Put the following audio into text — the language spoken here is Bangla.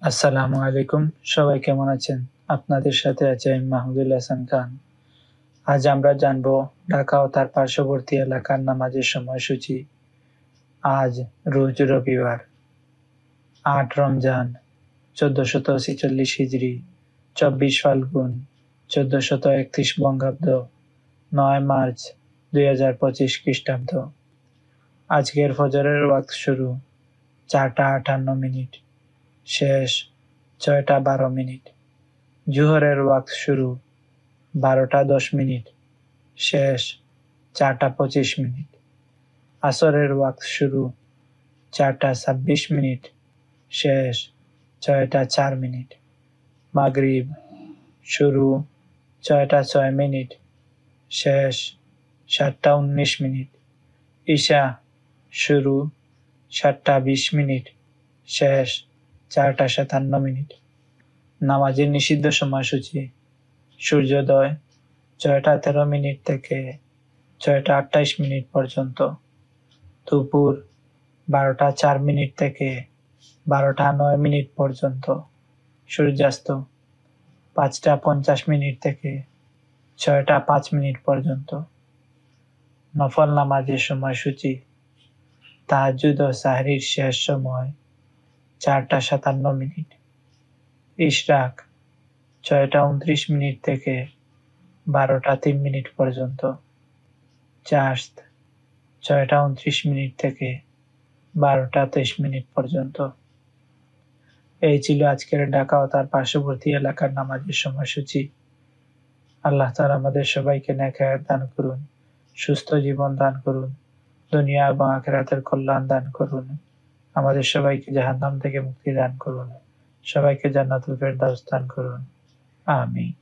আসসালামু আলাইকুম। সবাই কেমন আছেন? আপনাদের সাথে আছে আমি মাহমুদুল হাসান খান। আজ আমরা জানব ঢাকা ও তার পার্শ্ববর্তী এলাকার নামাজের সময়সূচি। আজ রোজ রবিবার ৮ রমজান ১৪৪৬ হিজরি ২৪ ফাল্গুন ১৪৩১ বঙ্গাব্দ ৯ মার্চ ২০২৫ খ্রিস্টাব্দ। আজকের ফজরের ওয়াক্ত শুরু ৪টা ৫৮ শেষ ৬টা ১২ জোহরের ওয়াক্ত শুরু ১২টা ১০ শেষ ৪টা ২৫ আসরের ওয়াক্ত শুরু ৪টা ২৬ শেষ ৬টা ৪ মাগরিব শুরু ৬টা ৬ শেষ ৭টা ১৯ ঈশা শুরু ৭টা ২০ শেষ ৪টা ৫৭ নামাজের নিষিদ্ধ সময়সূচি: সূর্যোদয় ৬টা ১৩ থেকে ৬টা ২৮ পর্যন্ত, দুপুর ১২টা ৪ থেকে ১২টা ৯ পর্যন্ত, সূর্যাস্ত ৫টা ৫০ থেকে ৬টা ৫ পর্যন্ত। নফল নামাজের সময়সূচি: তাহাজ্জুদ ও সাহরির শেষ সময় ৪টা ৫৭, ইশরাক ৬টা ২৯ থেকে ১২টা ৩ পর্যন্ত, চাশত ৬টা ২৯ থেকে ১২টা ২৩ পর্যন্ত। এই ছিল আজকের ঢাকা ও তার পার্শ্ববর্তী এলাকার নামাজের সময়সূচি। আল্লাহ তাআলা আমাদের সবাইকে নেক হায়াত দান করুন, সুস্থ জীবন দান করুন, দুনিয়া এবং আখিরাতের কল্যাণ দান করুন, আমাদের সবাইকে জাহান্নাম থেকে মুক্তি দান করুন, সবাইকে জান্নাতুল ফেরদাউস দান করুন। আমিন।